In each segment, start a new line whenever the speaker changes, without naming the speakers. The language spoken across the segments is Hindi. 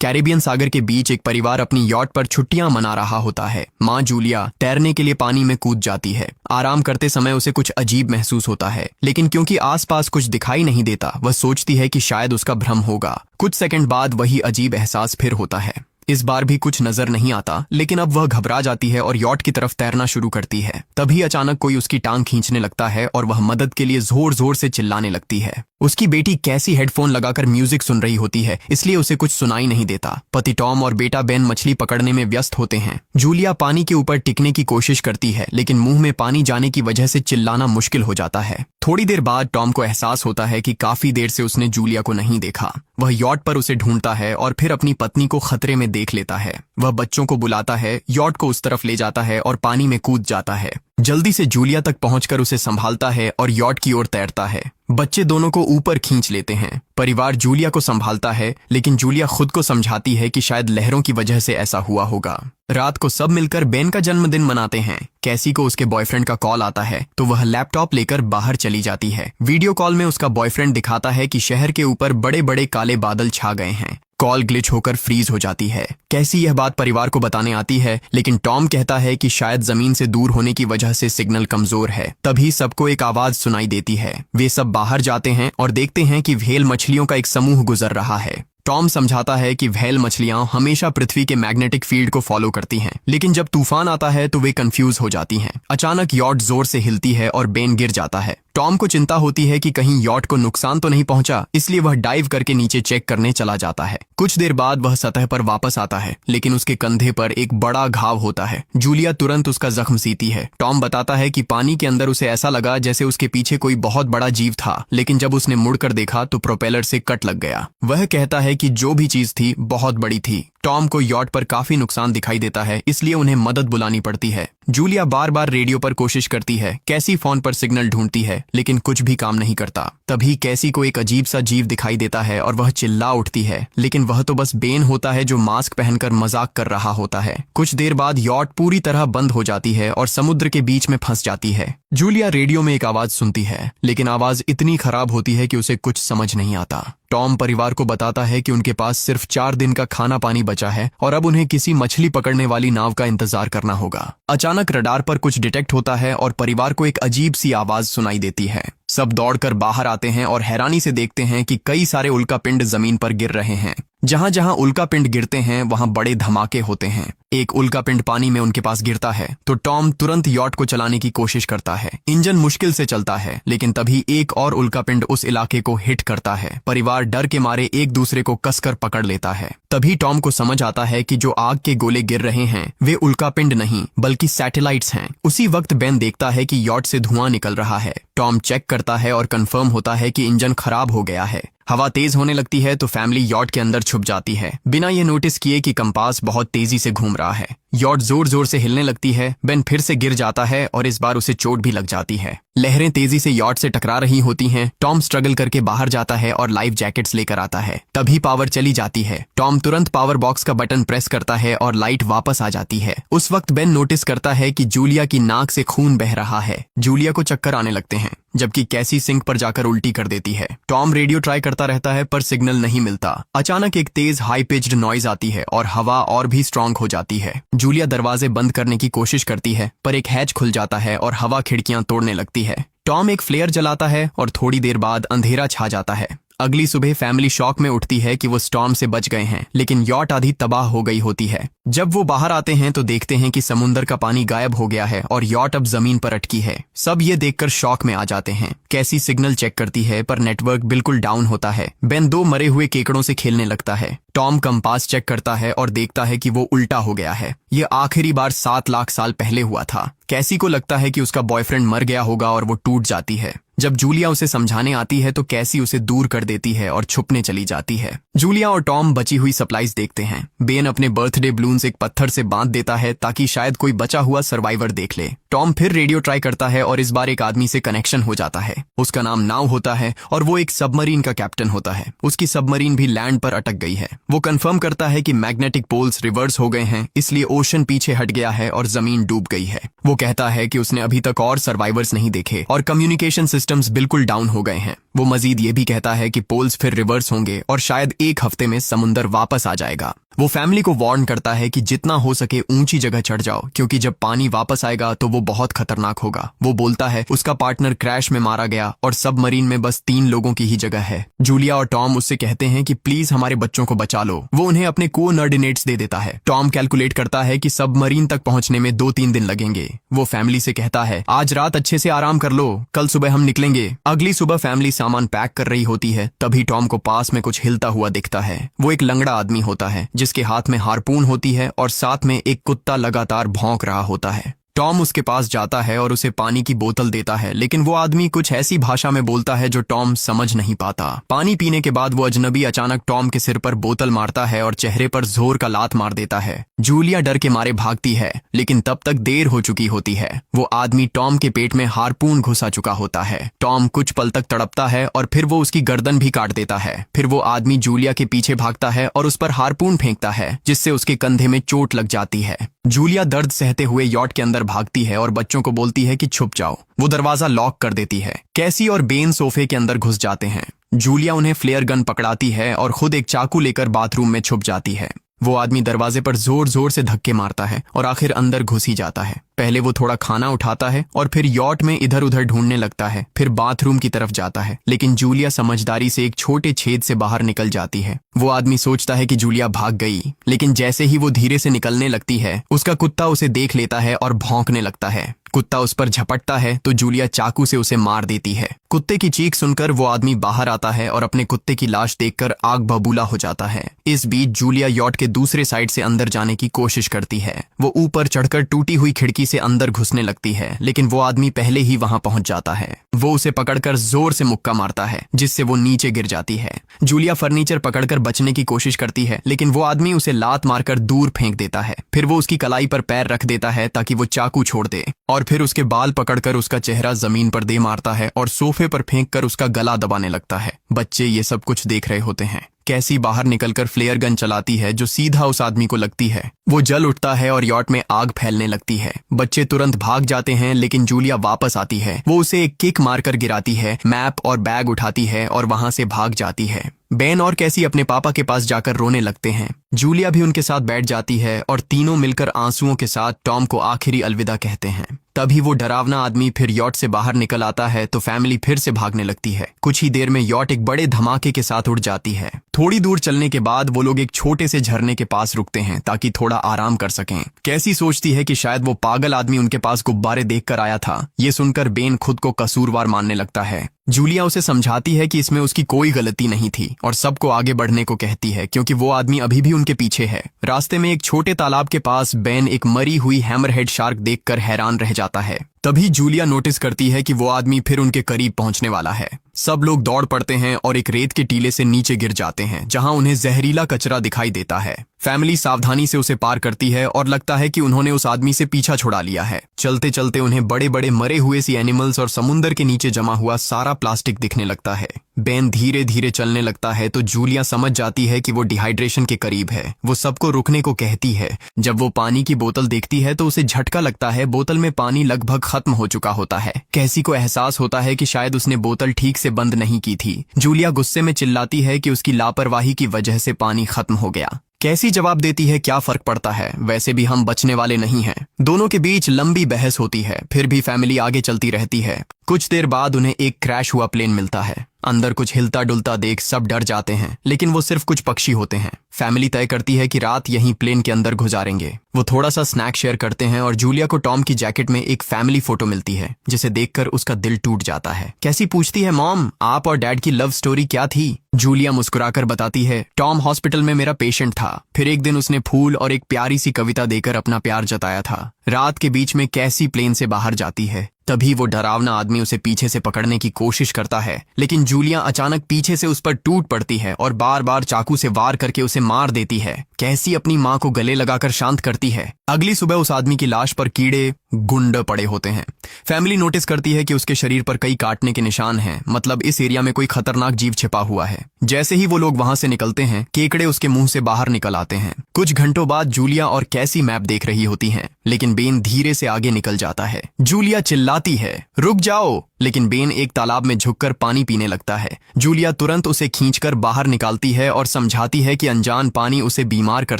कैरिबियन सागर के बीच एक परिवार अपनी यॉट पर छुट्टियां मना रहा होता है। माँ जूलिया तैरने के लिए पानी में कूद जाती है। आराम करते समय उसे कुछ अजीब महसूस होता है, लेकिन क्योंकि आसपास कुछ दिखाई नहीं देता, वह सोचती है कि शायद उसका भ्रम होगा। कुछ सेकंड बाद वही अजीब एहसास फिर होता है। इस बार भी कुछ नजर नहीं आता, लेकिन अब वह घबरा जाती है और यॉट की तरफ तैरना शुरू करती है। तभी अचानक कोई उसकी टांग खींचने लगता है और वह मदद के लिए जोर जोर से चिल्लाने लगती है। उसकी बेटी कैसी हेडफोन लगाकर म्यूजिक सुन रही होती है, इसलिए उसे कुछ सुनाई नहीं देता। पति टॉम और बेटा बेन मछली पकड़ने में व्यस्त होते हैं। जूलिया पानी के ऊपर टिकने की कोशिश करती है, लेकिन मुंह में पानी जाने की वजह से चिल्लाना मुश्किल हो जाता है। थोड़ी देर बाद टॉम को एहसास होता है कि काफी देर से उसने जूलिया को नहीं देखा। वह यॉट पर उसे ढूंढता है और फिर अपनी पत्नी को खतरे में देख लेता है। वह बच्चों को बुलाता है, यॉट को उस तरफ ले जाता है और पानी में कूद जाता है। जल्दी से जूलिया तक पहुंचकर उसे संभालता है और यॉट की ओर तैरता है। बच्चे दोनों को ऊपर खींच लेते हैं। परिवार जूलिया को संभालता है, लेकिन जूलिया खुद को समझाती है कि शायद लहरों की वजह से ऐसा हुआ होगा। रात को सब मिलकर बेन का जन्मदिन मनाते हैं। कैसी को उसके बॉयफ्रेंड का कॉल आता है, तो वह लैपटॉप लेकर बाहर चली जाती है। वीडियो कॉल में उसका बॉयफ्रेंड दिखाता है कि शहर के ऊपर बड़े बड़े काले बादल छा गए हैं। कॉल ग्लिच होकर फ्रीज हो जाती है। कैसी यह बात परिवार को बताने आती है, लेकिन टॉम कहता है कि शायद जमीन से दूर होने की वजह से सिग्नल कमजोर है। तभी सबको एक आवाज सुनाई देती है। वे सब बाहर जाते हैं और देखते हैं कि व्हेल मछलियों का एक समूह गुजर रहा है। टॉम समझाता है कि व्हेल मछलियां हमेशा पृथ्वी के मैग्नेटिक फील्ड को फॉलो करती हैं, लेकिन जब तूफान आता है तो वे कंफ्यूज हो जाती हैं। अचानक यॉट जोर से हिलती है और बेन गिर जाता है। टॉम को चिंता होती है कि कहीं यॉट को नुकसान तो नहीं पहुंचा, इसलिए वह डाइव करके नीचे चेक करने चला जाता है। कुछ देर बाद वह सतह पर वापस आता है, लेकिन उसके कंधे पर एक बड़ा घाव होता है। जूलिया तुरंत उसका जख्म सीती है। टॉम बताता है कि पानी के अंदर उसे ऐसा लगा जैसे उसके पीछे कोई बहुत बड़ा जीव था, लेकिन जब उसने मुड़कर देखा तो प्रोपेलर से कट लग गया। वह कहता है कि जो भी चीज थी बहुत बड़ी थी। टॉम को यॉट पर काफी नुकसान दिखाई देता है, इसलिए उन्हें मदद बुलानी पड़ती है। जूलिया बार बार रेडियो पर कोशिश करती है। कैसी फोन पर सिग्नल ढूंढती है, लेकिन कुछ भी काम नहीं करता। तभी कैसी को एक अजीब सा जीव दिखाई देता है और वह चिल्ला उठती है, लेकिन वह तो बस बेन होता है जो मास्क पहनकर मजाक कर रहा होता है। कुछ देर बाद यॉट पूरी तरह बंद हो जाती है और समुद्र के बीच में फंस जाती है। जूलिया रेडियो में एक आवाज सुनती है, लेकिन आवाज इतनी खराब होती है कि उसे कुछ समझ नहीं आता। टॉम परिवार को बताता है कि उनके पास सिर्फ 4 दिन का खाना पानी बचा है और अब उन्हें किसी मछली पकड़ने वाली नाव का इंतजार करना होगा। अचानक रडार पर कुछ डिटेक्ट होता है और परिवार को एक अजीब सी आवाज सुनाई देती है। सब दौड़कर बाहर आते हैं और हैरानी से देखते हैं कि कई सारे उल्कापिंड जमीन पर गिर रहे हैं। जहां जहां उल्कापिंड गिरते हैं वहां बड़े धमाके होते हैं। एक उल्कापिंड पानी में उनके पास गिरता है तो टॉम तुरंत यॉट को चलाने की कोशिश करता है। इंजन मुश्किल से चलता है, लेकिन तभी एक और उल्कापिंड उस इलाके को हिट करता है। परिवार डर के मारे एक दूसरे को कसकर पकड़ लेता है। तभी टॉम को समझ आता है कि जो आग के गोले गिर रहे हैं वे उल्कापिंड नहीं बल्कि सैटेलाइट्स हैं। उसी वक्त बेन देखता है कि यॉट से धुआं निकल रहा है। टॉम चेक करता है और कंफर्म होता है कि इंजन खराब हो गया है। हवा तेज होने लगती है तो फैमिली यॉट के अंदर छुप जाती है, बिना ये नोटिस किए कि कंपास बहुत तेजी से घूम रहा है। यॉट जोर जोर से हिलने लगती है। बेन फिर से गिर जाता है और इस बार उसे चोट भी लग जाती है। लहरें तेजी से यॉट से टकरा रही होती हैं। टॉम स्ट्रगल करके बाहर जाता है और लाइफ जैकेट्स लेकर आता है। तभी पावर चली जाती है। टॉम तुरंत पावर बॉक्स का बटन प्रेस करता है और लाइट वापस आ जाती है। उस वक्त बेन नोटिस करता है कि जूलिया की नाक से खून बह रहा है। जूलिया को चक्कर आने लगते हैं, जबकि कैसी सिंक पर जाकर उल्टी कर देती है। टॉम रेडियो ट्राई करता रहता है पर सिग्नल नहीं मिलता। अचानक एक तेज हाई पिच्ड नॉइज आती है और हवा और भी स्ट्रांग हो जाती है। जूलिया दरवाजे बंद करने की कोशिश करती है, पर एक हैच खुल जाता है और हवा खिड़कियां तोड़ने लगती है। टॉम एक फ्लेयर जलाता है और थोड़ी देर बाद अंधेरा छा जाता है। अगली सुबह फैमिली शॉक में उठती है कि वो स्टॉर्म से बच गए हैं, लेकिन यॉट आधी तबाह हो गई होती है। जब वो बाहर आते हैं तो देखते हैं कि समुद्र का पानी गायब हो गया है और यॉट अब जमीन पर अटकी है। सब ये देखकर शॉक में आ जाते हैं। कैसी सिग्नल चेक करती है पर नेटवर्क बिल्कुल डाउन होता है। बेन 2 मरे हुए केकड़ों से खेलने लगता है। टॉम कंपास चेक करता है और देखता है कि वो उल्टा हो गया है। ये आखिरी बार 7 लाख साल पहले हुआ था। कैसी को लगता है कि उसका बॉयफ्रेंड मर गया होगा और वो टूट जाती है। जब जूलिया उसे समझाने आती है तो कैसी उसे दूर कर देती है और छुपने चली जाती है। जूलिया और टॉम बची हुई सप्लाईज देखते हैं। बेन अपने बर्थडे बलून्स एक पत्थर से बांध देता है ताकि शायद कोई बचा हुआ सर्वाइवर देख ले। टॉम फिर रेडियो ट्राई करता है और इस बार एक आदमी से कनेक्शन हो जाता है। उसका नाम नाव होता है और वो एक सबमरीन का कैप्टन होता है। उसकी सबमरीन भी लैंड पर अटक गई है। वो कंफर्म करता है कि मैग्नेटिक पोल्स रिवर्स हो गए हैं, इसलिए ओशन पीछे हट गया है और जमीन डूब गई है। वो कहता है कि उसने अभी तक और सर्वाइवर्स नहीं देखे और कम्युनिकेशन सिस्टम सिस्टम्स बिल्कुल डाउन हो गए हैं। वो मजीद ये भी कहता है कि पोल्स फिर रिवर्स होंगे और शायद एक हफ्ते में समुंदर वापस आ जाएगा। वो फैमिली को वार्न करता है कि जितना हो सके ऊंची जगह चढ़ जाओ, क्योंकि जब पानी वापस आएगा तो वो बहुत खतरनाक होगा। वो बोलता है उसका पार्टनर क्रैश में मारा गया और सबमरीन में बस 3 लोगों की ही जगह है। जूलिया और टॉम उससे कहते हैं कि प्लीज हमारे बच्चों को बचा लो। वो उन्हें अपने कोऑर्डिनेट्स दे देता है। टॉम कैलकुलेट करता है कि सबमरीन तक पहुंचने में 2-3 दिन लगेंगे। वो फैमिली से कहता है आज रात अच्छे से आराम कर लो, कल सुबह हम निकलेंगे। अगली सुबह फैमिली सामान पैक कर रही होती है, तभी टॉम को पास में कुछ हिलता हुआ दिखता है। वो एक लंगड़ा आदमी होता है जिसके हाथ में हारपून होती है और साथ में एक कुत्ता लगातार भौंक रहा होता है। टॉम उसके पास जाता है और उसे पानी की बोतल देता है, लेकिन वो आदमी कुछ ऐसी भाषा में बोलता है जो टॉम समझ नहीं पाता। पानी पीने के बाद वो अजनबी अचानक टॉम के सिर पर बोतल मारता है और चेहरे पर जोर का लात मार देता है। जूलिया डर के मारे भागती है, लेकिन तब तक देर हो चुकी होती है। वो आदमी टॉम के पेट में हारपून घुसा चुका होता है। टॉम कुछ पल तक तड़पता है और फिर वो उसकी गर्दन भी काट देता है। फिर वो आदमी जूलिया के पीछे भागता है और उस पर हारपून फेंकता है, जिससे उसके कंधे में चोट लग जाती है। जूलिया दर्द सहते हुए यॉट के अंदर भागती है और बच्चों को बोलती है कि छुप जाओ। वो दरवाजा लॉक कर देती है। कैसी और बेन सोफे के अंदर घुस जाते हैं। जूलिया उन्हें फ्लेयर गन पकड़ाती है और खुद एक चाकू लेकर बाथरूम में छुप जाती है। वो आदमी दरवाजे पर जोर जोर से धक्के मारता है और आखिर अंदर घुस ही जाता है। पहले वो थोड़ा खाना उठाता है और फिर यॉट में इधर उधर ढूंढने लगता है, फिर बाथरूम की तरफ जाता है, लेकिन जूलिया समझदारी से एक छोटे छेद से बाहर निकल जाती है। वो आदमी सोचता है कि जूलिया भाग गई, लेकिन जैसे ही वो धीरे से निकलने लगती है, उसका कुत्ता उसे देख लेता है और भौंकने लगता है। कुत्ता उस पर झपटता है तो जूलिया चाकू से उसे मार देती है। कुत्ते की चीख सुनकर वो आदमी बाहर आता है और अपने कुत्ते की लाश देखकर आग बबूला हो जाता है। इस बीच जूलिया यॉट के दूसरे साइड से अंदर जाने की कोशिश करती है। वो ऊपर चढ़कर टूटी हुई खिड़की से अंदर घुसने लगती है, लेकिन वो आदमी पहले ही वहां पहुंच जाता है। वो उसे पकड़कर जोर से मुक्का मारता है, जिससे वो नीचे गिर जाती है। जूलिया फर्नीचर पकड़कर बचने की कोशिश करती है, लेकिन वो आदमी उसे लात मारकर दूर फेंक देता है। फिर वो उसकी कलाई पर पैर रख देता है ताकि वो चाकू छोड़ दे, और फिर उसके बाल पकड़कर उसका चेहरा जमीन पर दे मारता है और सोफे पर फेंककर उसका गला दबाने लगता है। बच्चे ये सब कुछ देख रहे होते हैं। कैसी बाहर निकलकर फ्लेयर गन चलाती है जो सीधा उस आदमी को लगती है। वो जल उठता है और यॉट में आग फैलने लगती है। बच्चे तुरंत भाग जाते हैं, लेकिन जूलिया वापस आती है। वो उसे एक किक मारकर गिराती है, मैप और बैग उठाती है और वहां से भाग जाती है। बेन और कैसी अपने पापा के पास जाकर रोने लगते हैं। जूलिया भी उनके साथ बैठ जाती है और तीनों मिलकर आंसुओं के साथ टॉम को आखिरी अलविदा कहते हैं। तभी वो डरावना आदमी फिर यॉट से बाहर निकल आता है तो फैमिली फिर से भागने लगती है। कुछ ही देर में यॉट एक बड़े धमाके के साथ उड़ जाती है। थोड़ी दूर चलने के बाद वो लोग एक छोटे से झरने के पास रुकते हैं ताकि थोड़ा आराम कर सकें। कैसी सोचती है कि शायद वो पागल आदमी उनके पास गुब्बारे देखकर आया था। ये सुनकर बेन खुद को कसूरवार मानने लगता है। जूलिया उसे समझाती है कि इसमें उसकी कोई गलती नहीं थी और सबको आगे बढ़ने को कहती है, क्योंकि वो आदमी अभी भी उनके पीछे है। रास्ते में एक छोटे तालाब के पास बेन एक मरी हुई हैमरहेड शार्क देखकर हैरान रह जाता है। तभी जूलिया नोटिस करती है कि वो आदमी फिर उनके करीब पहुंचने वाला है। सब लोग दौड़ पड़ते हैं और एक रेत के टीले से नीचे गिर जाते हैं, जहां उन्हें जहरीला कचरा दिखाई देता है। फैमिली सावधानी से उसे पार करती है और लगता है कि उन्होंने उस आदमी से पीछा छुड़ा लिया है। चलते चलते उन्हें बड़े बड़े मरे हुए सी एनिमल्स और समुंदर के नीचे जमा हुआ सारा प्लास्टिक दिखने लगता है। बेन धीरे धीरे चलने लगता है तो जूलिया समझ जाती है कि वो डिहाइड्रेशन के करीब है। वो सबको रुकने को कहती है। जब वो पानी की बोतल देखती है तो उसे झटका लगता है। बोतल में पानी लगभग खत्म हो चुका होता है। कैसी को एहसास होता है कि शायद उसने बोतल ठीक से बंद नहीं की थी। जूलिया गुस्से में चिल्लाती है कि उसकी लापरवाही की वजह से पानी खत्म हो गया। कैसी जवाब देती है, क्या फर्क पड़ता है, वैसे भी हम बचने वाले नहीं हैं। दोनों के बीच लंबी बहस होती है, फिर भी फैमिली आगे चलती रहती है। कुछ देर बाद उन्हें एक क्रैश हुआ प्लेन मिलता है। अंदर कुछ हिलता डुलता देख सब डर जाते हैं, लेकिन वो सिर्फ कुछ पक्षी होते हैं। फैमिली तय करती है कि रात यहीं प्लेन के अंदर गुजारेंगे। वो थोड़ा सा स्नैक शेयर करते हैं और जूलिया को टॉम की जैकेट में एक फैमिली फोटो मिलती है, जिसे देखकर उसका दिल टूट जाता है। कैसी पूछती है, मॉम आप और डैड की लव स्टोरी क्या थी? जूलिया मुस्कुराकर बताती है, टॉम हॉस्पिटल में मेरा पेशेंट था। फिर एक दिन उसने फूल और एक प्यारी सी कविता देकर अपना प्यार जताया था। रात के बीच में कैसी प्लेन से बाहर जाती है। तभी वो डरावना आदमी उसे पीछे से पकड़ने की कोशिश करता है, लेकिन जूलिया अचानक पीछे से उस पर टूट पड़ती है और बार बार चाकू से वार करके उसे मार देती है। कैसी अपनी माँ को गले लगाकर शांत करती है। अगली सुबह उस आदमी की लाश पर कीड़े गुंड पड़े होते हैं। फैमिली नोटिस करती है कि उसके शरीर पर कई काटने के निशान हैं, मतलब इस एरिया में कोई खतरनाक जीव छिपा हुआ है। जैसे ही वो लोग वहां से निकलते हैं, केकड़े उसके मुंह से बाहर निकल आते हैं। कुछ घंटों बाद जूलिया और कैसी मैप देख रही होती हैं, लेकिन बेन धीरे से आगे निकल जाता है। जूलिया चिल्लाती है, रुक जाओ, लेकिन बेन एक तालाब में झुककर पानी पीने लगता है। जूलिया तुरंत उसे खींचकर बाहर निकालती है और समझाती है कि अनजान पानी उसे बीमार कर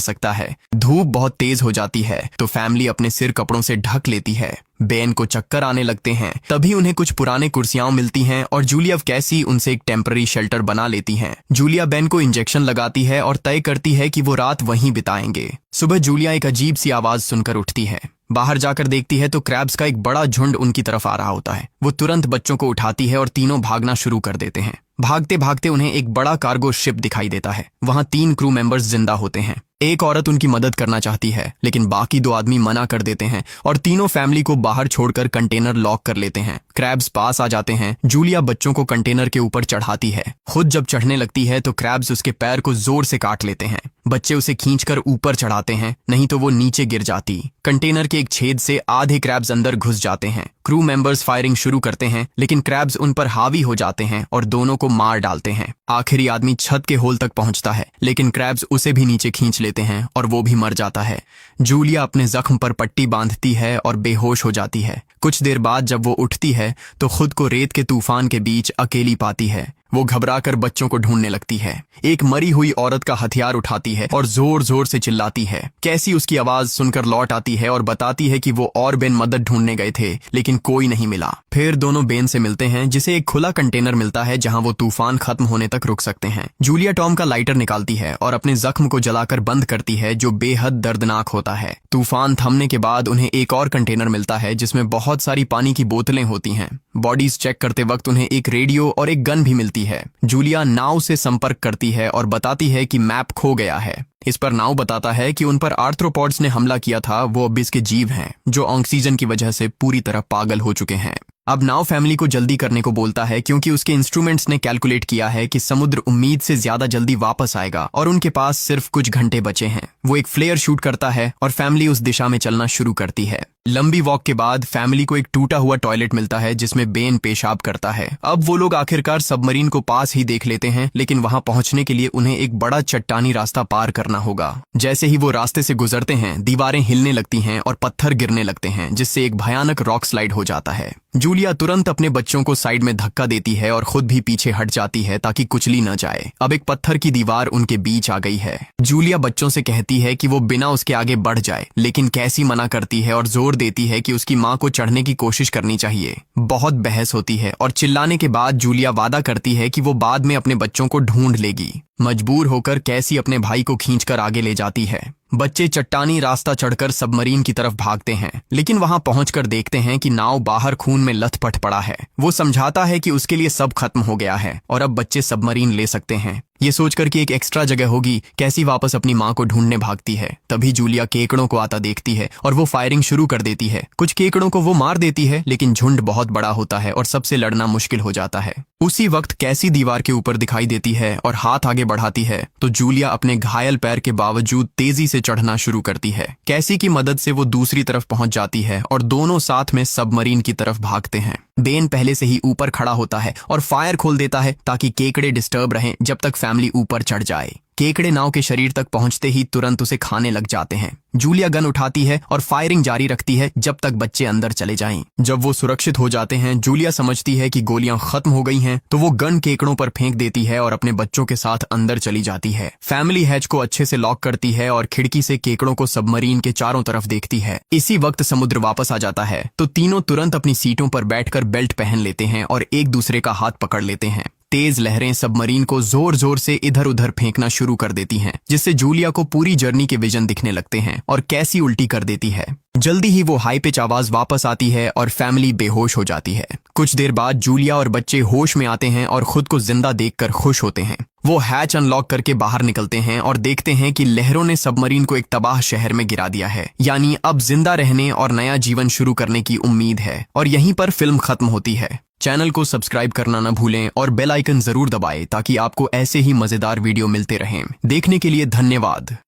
सकता है। धूप बहुत तेज हो जाती है तो फैमिली अपने सिर कपड़ों से ढक लेती है। बेन को चक्कर आने लगते हैं। तभी उन्हें कुछ पुराने कुर्सियां मिलती हैं और जूलिया कैसी उनसे एक टेम्पररी शेल्टर बना लेती हैं। जूलिया बेन को इंजेक्शन लगाती है और तय करती है कि वो रात वहीं बिताएंगे। सुबह जूलिया एक अजीब सी आवाज सुनकर उठती है। बाहर जाकर देखती है तो क्रैब्स का एक बड़ा झुंड उनकी तरफ आ रहा होता है। वो तुरंत बच्चों को उठाती है और तीनों भागना शुरू कर देते हैं। भागते भागते उन्हें एक बड़ा कार्गो शिप दिखाई देता है। वहां 3 क्रू मेंबर्स जिंदा होते हैं। एक औरत उनकी मदद करना चाहती है लेकिन बाकी 2 आदमी मना कर देते हैं और तीनों फैमिली को बाहर छोड़कर कंटेनर लॉक कर लेते हैं। क्रैब्स पास आ जाते हैं। जूलिया बच्चों को कंटेनर के ऊपर चढ़ाती है। खुद जब चढ़ने लगती है तो क्रैब्स उसके पैर को जोर से काट लेते हैं। बच्चे उसे खींचकर ऊपर चढ़ाते हैं, नहीं तो वो नीचे गिर जाती। कंटेनर के एक छेद से आधे क्रैब्स अंदर घुस जाते हैं। क्रू मेंबर्स फायरिंग शुरू करते हैं लेकिन क्रैब्स उन पर हावी हो जाते हैं और दोनों को मार डालते हैं। आखिरी आदमी छत के होल तक पहुंचता है लेकिन क्रैब्स उसे भी नीचे खींच लेते हैं और वो भी मर जाता है। जूलिया अपने जख्म पर पट्टी बांधती है और बेहोश हो जाती है। कुछ देर बाद जब वो उठती है तो खुद को रेत के तूफान के बीच अकेली पाती है। वो घबराकर बच्चों को ढूंढने लगती है। एक मरी हुई औरत का हथियार उठाती है और जोर जोर से चिल्लाती है। कैसी उसकी आवाज सुनकर लौट आती है और बताती है कि वो और बेन मदद ढूंढने गए थे लेकिन कोई नहीं मिला। फिर दोनों बेन से मिलते हैं जिसे एक खुला कंटेनर मिलता है जहां वो तूफान खत्म होने तक रुक सकते हैं। जूलिया टॉम का लाइटर निकालती है और अपने जख्म को जलाकर बंद करती है जो बेहद दर्दनाक होता है। तूफान थमने के बाद उन्हें एक और कंटेनर मिलता है जिसमें बहुत सारी पानी की बोतलें होती हैं। बॉडीज चेक करते वक्त उन्हें एक रेडियो और एक गन भी मिलती है। जूलिया नाव से संपर्क करती है और बताती है कि मैप खो गया है। इस पर नाव बताता है कि उन पर आर्थ्रोपॉड्स ने हमला किया था, वो अब इसके जीव हैं जो ऑक्सीजन की वजह से पूरी तरह पागल हो चुके हैं। अब नाव फैमिली को जल्दी करने को बोलता है क्योंकि उसके इंस्ट्रूमेंट्स ने कैलकुलेट किया है कि समुद्र उम्मीद से ज्यादा जल्दी वापस आएगा और उनके पास सिर्फ कुछ घंटे बचे हैं। वो एक फ्लेयर शूट करता है और फैमिली उस दिशा में चलना शुरू करती है। लंबी वॉक के बाद फैमिली को एक टूटा हुआ टॉयलेट मिलता है जिसमें बेन पेशाब करता है। अब वो लोग आखिरकार सबमरीन को पास ही देख लेते हैं लेकिन वहां पहुंचने के लिए उन्हें एक बड़ा चट्टानी रास्ता पार करना होगा। जैसे ही वो रास्ते से गुजरते हैं दीवारें हिलने लगती हैं और पत्थर गिरने लगते हैं जिससे एक भयानक रॉक स्लाइड हो जाता है। जूलिया तुरंत अपने बच्चों को साइड में धक्का देती है और खुद भी पीछे हट जाती है ताकि कुचली न जाए। अब एक पत्थर की दीवार उनके बीच आ गई है। जूलिया बच्चों से कहती है कि वो बिना उसके आगे बढ़ जाए लेकिन कैसी मना करती है और जोर देती है कि उसकी मां को चढ़ने की कोशिश करनी चाहिए। बहुत बहस होती है और चिल्लाने के बाद जूलिया वादा करती है कि वो बाद में अपने बच्चों को ढूंढ लेगी। मजबूर होकर कैसी अपने भाई को खींचकर आगे ले जाती है। बच्चे चट्टानी रास्ता चढ़कर सबमरीन की तरफ भागते हैं लेकिन वहां पहुंचकर देखते हैं कि नाव बाहर खून में लथपथ पड़ा है। वो समझाता है कि उसके लिए सब खत्म हो गया है और अब बच्चे सबमरीन ले सकते हैं। ये सोचकर कि एक एक्स्ट्रा जगह होगी कैसी वापस अपनी मां को ढूंढने भागती है। तभी जूलिया केकड़ों को आता देखती है और वो फायरिंग शुरू कर देती है। कुछ केकड़ों को वो मार देती है लेकिन झुंड बहुत बड़ा होता है और सबसे लड़ना मुश्किल हो जाता है। उसी वक्त कैसी दीवार के ऊपर दिखाई देती है और हाथ आगे बढ़ाती है तो जूलिया अपने घायल पैर के बावजूद तेजी से चढ़ना शुरू करती है। कैसी की मदद से वो दूसरी तरफ पहुंच जाती है और दोनों साथ में सबमरीन की तरफ भागते हैं। बेन पहले से ही ऊपर खड़ा होता है और फायर खोल देता है ताकि केकड़े डिस्टर्ब रहें जब तक फैमिली ऊपर चढ़ जाए। केकड़े नाव के शरीर तक पहुंचते ही तुरंत उसे खाने लग जाते हैं। जूलिया गन उठाती है और फायरिंग जारी रखती है जब तक बच्चे अंदर चले जाएं। जब वो सुरक्षित हो जाते हैं जूलिया समझती है कि गोलियां खत्म हो गई हैं तो वो गन केकड़ों पर फेंक देती है और अपने बच्चों के साथ अंदर चली जाती है। फैमिली हैच को अच्छे से लॉक करती है और खिड़की से केकड़ों को सबमरीन के चारों तरफ देखती है। इसी वक्त समुद्र वापस आ जाता है तो तीनों तुरंत अपनी सीटों पर बैठकर बेल्ट पहन लेते हैं और एक दूसरे का हाथ पकड़ लेते हैं। तेज लहरें सबमरीन को जोर जोर से इधर उधर फेंकना शुरू कर देती हैं जिससे जूलिया को पूरी जर्नी के विजन दिखने लगते हैं और कैसी उल्टी कर देती है। जल्दी ही वो हाई पिच आवाज वापस आती है और फैमिली बेहोश हो जाती है। कुछ देर बाद जूलिया और बच्चे होश में आते हैं और खुद को जिंदा देखकर खुश होते हैं। वो हैच अनलॉक करके बाहर निकलते हैं और देखते हैं कि लहरों ने सबमरीन को एक तबाह शहर में गिरा दिया है। यानी अब जिंदा रहने और नया जीवन शुरू करने की उम्मीद है। और यहीं पर फिल्म खत्म होती है। चैनल को सब्सक्राइब करना न भूलें और बेल आइकन जरूर दबाएं ताकि आपको ऐसे ही मजेदार वीडियो मिलते रहें। देखने के लिए धन्यवाद।